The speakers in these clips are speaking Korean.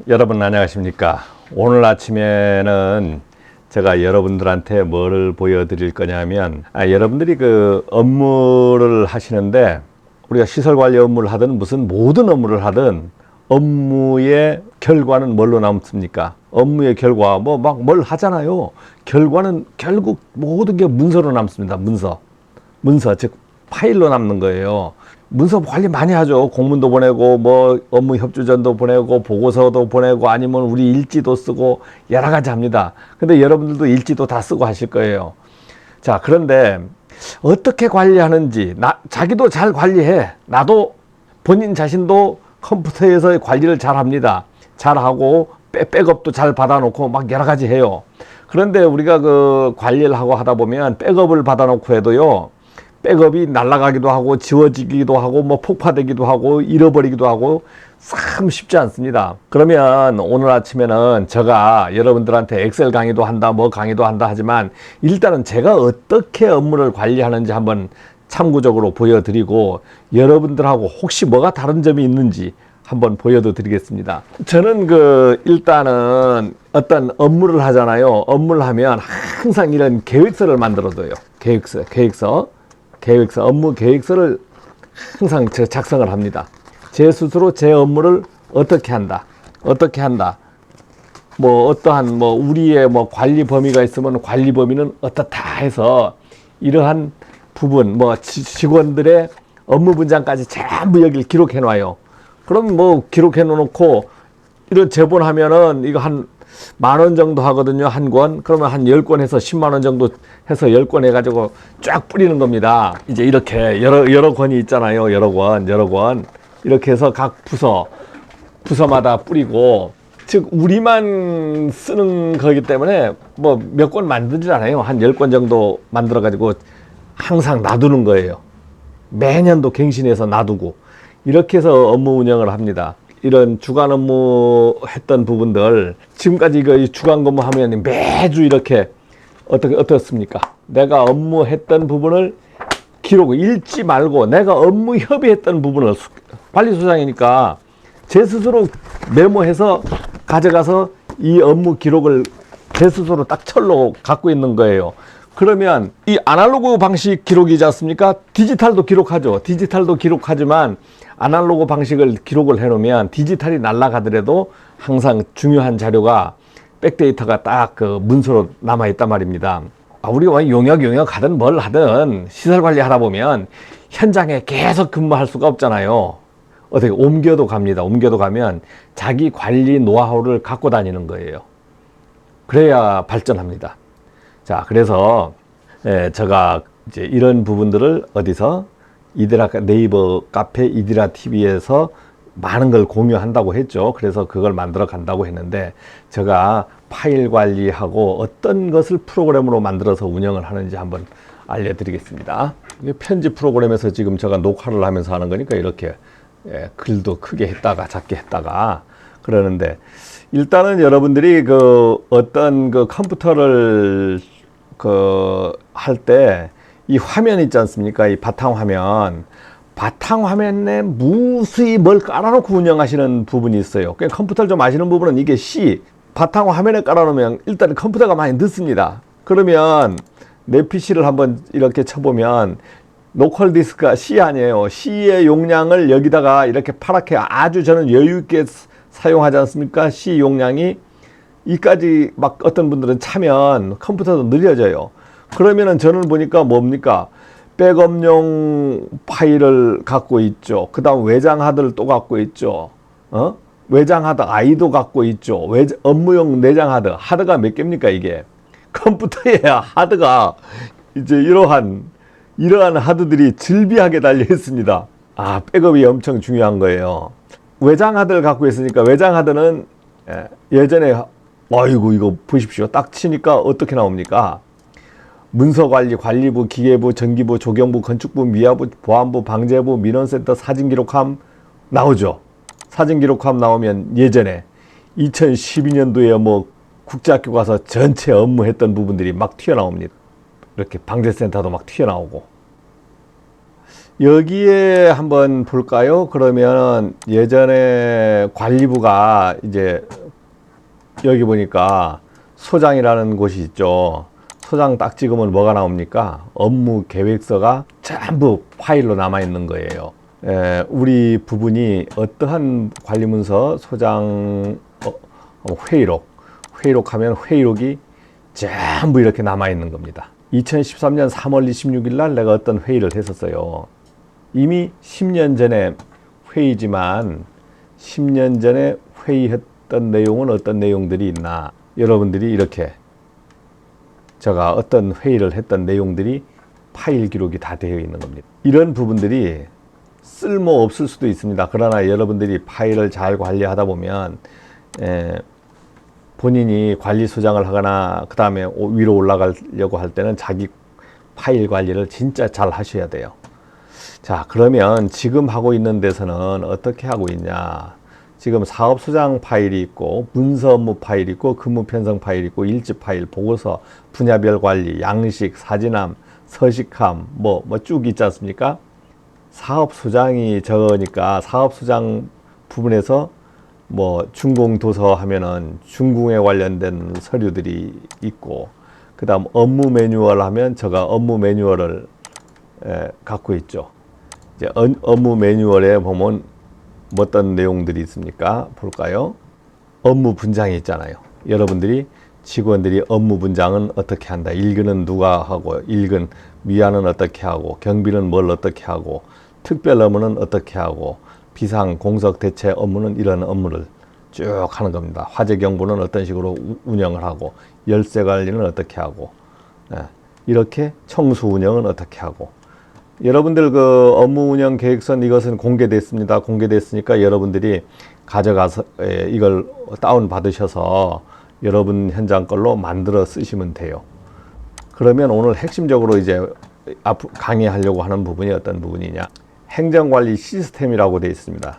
여러분 안녕하십니까? 오늘 아침에는 제가 여러분들한테 뭐를 보여드릴 거냐면 여러분들이 그 업무를 하시는데 우리가 시설관리 업무를 하든 무슨 모든 업무를 하든 업무의 결과는 뭘로 남습니까? 업무의 결과 뭐 막 뭘 하잖아요. 결과는 결국 모든 게 문서로 남습니다. 문서 즉 파일로 남는 거예요. 문서 관리 많이 하죠. 공문도 보내고 뭐 업무 협조전도 보내고 보고서도 보내고 아니면 우리 일지도 쓰고 여러 가지 합니다. 근데 여러분들도 일지도 다 쓰고 하실 거예요. 자, 그런데 어떻게 관리하는지 자기도 잘 관리해. 나도 본인 자신도 컴퓨터에서 관리를 잘 합니다. 잘하고 백업도 잘 받아놓고 막 여러 가지 해요. 그런데 우리가 그 관리를 하고 하다 보면 백업을 받아놓고 해도요. 백업이 날아가기도 하고 지워지기도 하고 뭐 폭파되기도 하고 잃어버리기도 하고 참 쉽지 않습니다. 그러면 오늘 아침에는 제가 여러분들한테 엑셀 강의도 한다 뭐 강의도 한다 하지만 일단은 제가 어떻게 업무를 관리하는지 한번 참고적으로 보여드리고 여러분들하고 혹시 뭐가 다른 점이 있는지 한번 보여드리겠습니다. 저는 일단은 어떤 업무를 하잖아요. 업무를 하면 항상 이런 계획서를 만들어둬요. 계획서, 업무 계획서를 항상 작성을 합니다. 제 스스로 제 업무를 어떻게 한다. 뭐 어떠한 뭐 우리의 뭐 관리 범위가 있으면 관리 범위는 어떻다 해서 이러한 부분 뭐 직원들의 업무 분장까지 전부 여기를 기록해 놔요. 그럼 뭐 기록해 놓고 이런 제본하면은 이거 한 10,000원 정도 하거든요. 한 권. 그러면 한 10권 해서 10만 원 정도 해서 10권 해가지고 쫙 뿌리는 겁니다. 이제 이렇게 여러 권이 있잖아요. 여러 권. 이렇게 해서 각 부서마다 뿌리고, 즉, 우리만 쓰는 거기 때문에 뭐 몇 권 만들지 않아요. 한 10권 정도 만들어가지고 항상 놔두는 거예요. 매년도 갱신해서 놔두고. 이렇게 해서 업무 운영을 합니다. 이런 주간 업무 했던 부분들 지금까지 이 주간 근무 하면 매주 이렇게 어떻습니까? 내가 업무했던 부분을 기록 읽지 말고 내가 업무 협의했던 부분을 관리소장이니까 제 스스로 메모해서 가져가서 이 업무 기록을 제 스스로 딱 철로 갖고 있는 거예요. 그러면 이 아날로그 방식 기록이지 않습니까? 디지털도 기록하지만 아날로그 방식을 기록을 해놓으면 디지털이 날아가더라도 항상 중요한 자료가 백데이터가 딱 그 문서로 남아있단 말입니다. 우리가 용역 하든 뭘 하든 시설 관리하다 보면 현장에 계속 근무할 수가 없잖아요. 어떻게 옮겨도 가면 자기 관리 노하우를 갖고 다니는 거예요. 그래야 발전합니다. 자, 그래서 제가 이제 이런 부분들을 어디서 네이버 카페 이디라 TV에서 많은 걸 공유한다고 했죠. 그래서 그걸 만들어 간다고 했는데 제가 파일 관리하고 어떤 것을 프로그램으로 만들어서 운영을 하는지 한번 알려드리겠습니다. 편집 프로그램에서 지금 제가 녹화를 하면서 하는 거니까 이렇게 글도 크게 했다가 작게 했다가 그러는데 일단은 여러분들이 어떤 컴퓨터를 할 때 이 화면 있지 않습니까? 이 바탕화면에 무수히 뭘 깔아놓고 운영하시는 부분이 있어요. 그냥 컴퓨터를 좀 아시는 부분은 이게 바탕화면에 깔아놓으면 일단 컴퓨터가 많이 늦습니다. 그러면 내 PC를 한번 이렇게 쳐보면 로컬 디스크가 C 아니에요. C의 용량을 여기다가 이렇게 파랗게 아주 저는 여유있게 사용하지 않습니까? C 용량이 이까지 막 어떤 분들은 차면 컴퓨터도 느려져요. 그러면은 저는 보니까 뭡니까? 백업용 파일을 갖고 있죠. 그 다음 외장 하드를 또 갖고 있죠. 외장 하드 I도 갖고 있죠. 업무용 내장 하드가 몇 개입니까 이게? 컴퓨터에 하드가 이제 이러한 하드들이 즐비하게 달려 있습니다. 백업이 엄청 중요한 거예요. 외장 하드를 갖고 있으니까 외장 하드는 예전에 아이고 이거 보십시오. 딱 치니까 어떻게 나옵니까? 문서관리, 관리부, 기계부, 전기부, 조경부, 건축부, 미화부, 보안부, 방재부, 민원센터, 사진기록함 나오죠. 사진기록함 나오면 예전에 2012년도에 뭐 국제학교 가서 전체 업무했던 부분들이 막 튀어나옵니다. 이렇게 방재센터도 막 튀어나오고 여기에 한번 볼까요? 그러면 예전에 관리부가 이제 여기 보니까 소장이라는 곳이 있죠. 소장 딱 찍으면 뭐가 나옵니까? 업무 계획서가 전부 파일로 남아 있는 거예요. 우리 부분이 어떠한 관리문서, 소장, 회의록하면 회의록이 전부 이렇게 남아 있는 겁니다. 2013년 3월 26일 날 내가 어떤 회의를 했었어요. 이미 10년 전에 회의지만 10년 전에 회의했던 내용은 어떤 내용들이 있나, 여러분들이 이렇게 제가 어떤 회의를 했던 내용들이 파일 기록이 다 되어 있는 겁니다. 이런 부분들이 쓸모 없을 수도 있습니다. 그러나 여러분들이 파일을 잘 관리하다 보면 본인이 관리소장을 하거나 그 다음에 위로 올라가려고 할 때는 자기 파일 관리를 진짜 잘 하셔야 돼요. 자, 그러면 지금 하고 있는 데서는 어떻게 하고 있냐. 지금 사업소장 파일이 있고 문서 업무 파일이 있고 근무 편성 파일이 있고 일지 파일, 보고서, 분야별 관리, 양식, 사진함, 서식함 뭐 쭉 있지 않습니까? 사업소장이 적으니까 사업소장 부분에서 뭐 준공도서 하면은 준공에 관련된 서류들이 있고, 그 다음 업무 매뉴얼 하면 제가 업무 매뉴얼을 갖고 있죠. 이제 업무 매뉴얼에 보면 어떤 내용들이 있습니까? 볼까요? 업무 분장이 있잖아요. 여러분들이 직원들이 업무 분장은 어떻게 한다. 일근은 누가 하고, 일근 미안은 어떻게 하고, 경비는 뭘 어떻게 하고, 특별 업무는 어떻게 하고, 비상 공석 대체 업무는 이런 업무를 쭉 하는 겁니다. 화재 경보는 어떤 식으로 운영을 하고, 열쇠 관리는 어떻게 하고, 이렇게 청수 운영은 어떻게 하고. 여러분들 그 업무 운영 계획선 이것은 공개됐습니다. 공개됐으니까 여러분들이 가져가서 이걸 다운 받으셔서 여러분 현장 걸로 만들어 쓰시면 돼요. 그러면 오늘 핵심적으로 이제 앞으로 강의하려고 하는 부분이 어떤 부분이냐. 행정관리 시스템이라고 되어 있습니다.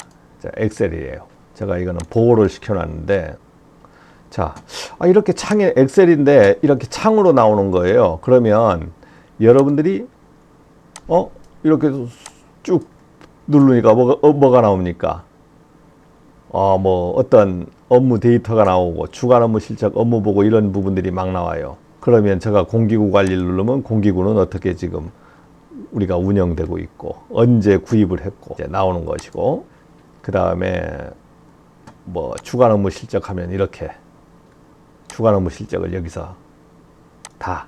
엑셀이에요. 제가 이거는 보고를 시켜놨는데, 자, 이렇게 창에 엑셀인데 이렇게 창으로 나오는 거예요. 그러면 여러분들이 이렇게 쭉 누르니까 뭐가 나옵니까? 뭐 어떤 업무 데이터가 나오고 주간 업무 실적, 업무 보고 이런 부분들이 막 나와요. 그러면 제가 공기구 관리를 누르면 공기구는 어떻게 지금 우리가 운영되고 있고 언제 구입을 했고 이제 나오는 것이고, 그 다음에 뭐 주간 업무 실적하면 이렇게 주간 업무 실적을 여기서 다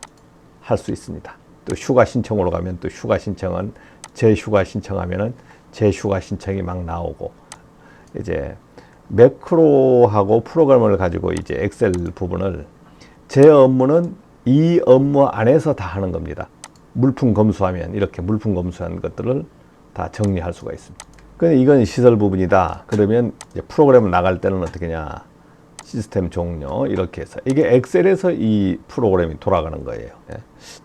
할 수 있습니다. 또 휴가 신청으로 가면 또 휴가 신청은 재휴가 신청하면은 재휴가 신청이 막 나오고, 이제 매크로하고 프로그램을 가지고 이제 엑셀 부분을 제 업무는 이 업무 안에서 다 하는 겁니다. 물품 검수하면 이렇게 물품 검수한 것들을 다 정리할 수가 있습니다. 근데 이건 시설 부분이다. 그러면 이제 프로그램을 나갈 때는 어떻게 하냐. 시스템 종료 이렇게 해서 이게 엑셀에서 이 프로그램이 돌아가는 거예요.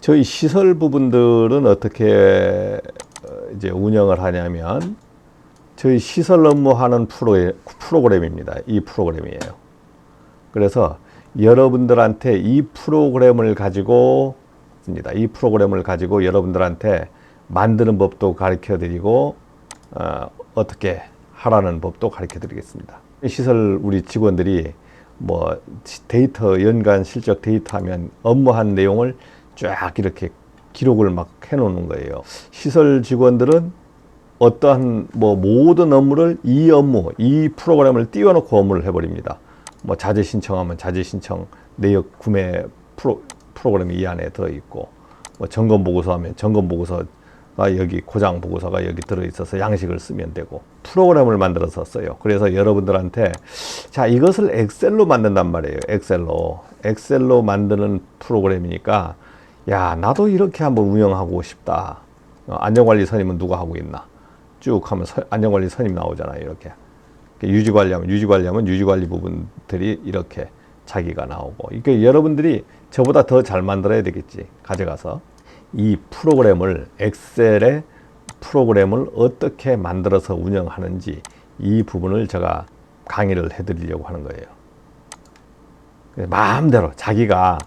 저희 시설 부분들은 어떻게 이제 운영을 하냐면 저희 시설 업무하는 프로그램입니다. 이 프로그램이에요. 그래서 여러분들한테 이 프로그램을 가지고 이 프로그램을 가지고 여러분들한테 만드는 법도 가르쳐 드리고 어떻게 하라는 법도 가르쳐 드리겠습니다. 시설 우리 직원들이 뭐 데이터 연간 실적 데이터 하면 업무한 내용을 쫙 이렇게 기록을 막 해놓는 거예요. 시설 직원들은 어떠한 뭐 모든 업무를 이 프로그램을 띄워놓고 업무를 해버립니다. 뭐 자재 신청하면 자재 신청 내역 구매 프로그램이 이 안에 들어있고, 뭐 점검 보고서 하면 점검 보고서가 여기 고장 보고서가 여기 들어있어서 양식을 쓰면 되고, 프로그램을 만들어서 써요. 그래서 여러분들한테 자 이것을 엑셀로 만든단 말이에요. 엑셀로 만드는 프로그램이니까 야 나도 이렇게 한번 운영하고 싶다. 안전관리 선임은 누가 하고 있나 쭉 하면 안전관리 선임 나오잖아요. 이렇게 유지관리하면 유지관리 부분들이 이렇게 자기가 나오고, 이게 여러분들이 저보다 더 잘 만들어야 되겠지. 가져가서 이 프로그램을 엑셀의 프로그램을 어떻게 만들어서 운영하는지 이 부분을 제가 강의를 해드리려고 하는 거예요. 마음대로 자기가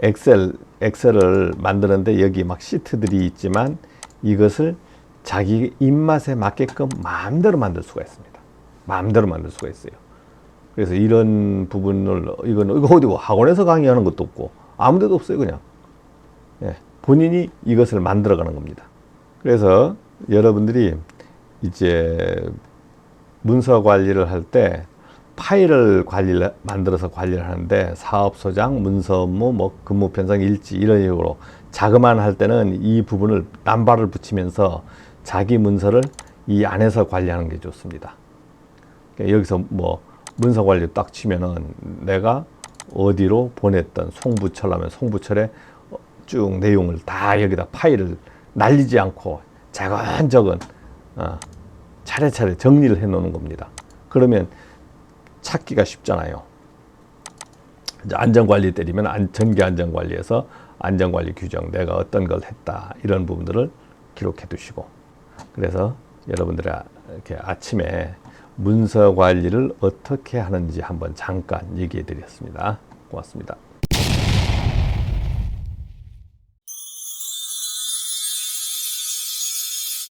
엑셀을 만드는데 여기 막 시트들이 있지만 이것을 자기 입맛에 맞게끔 마음대로 만들 수가 있습니다. 마음대로 만들 수가 있어요. 그래서 이런 부분을 이거 어디고 학원에서 강의하는 것도 없고 아무 데도 없어요. 그냥 예, 본인이 이것을 만들어가는 겁니다. 그래서 여러분들이 이제 문서 관리를 할 때 파일을 만들어서 관리를 하는데 사업소장, 문서 업무, 뭐 근무 편성 일지 이런 식으로 자그만 할 때는 이 부분을 남발을 붙이면서 자기 문서를 이 안에서 관리하는 게 좋습니다. 그러니까 여기서 뭐 문서 관리 딱 치면은 내가 어디로 보냈던 송부철하면 송부철에 쭉 내용을 다 여기다 파일을 날리지 않고 차근차근 차례차례 정리를 해 놓는 겁니다. 그러면 찾기가 쉽잖아요. 이제 안전관리 때리면 전기 안전관리에서 안전관리 규정, 내가 어떤 걸 했다 이런 부분들을 기록해 두시고, 그래서 여러분들이 이렇게 아침에 문서 관리를 어떻게 하는지 한번 잠깐 얘기해 드렸습니다. 고맙습니다.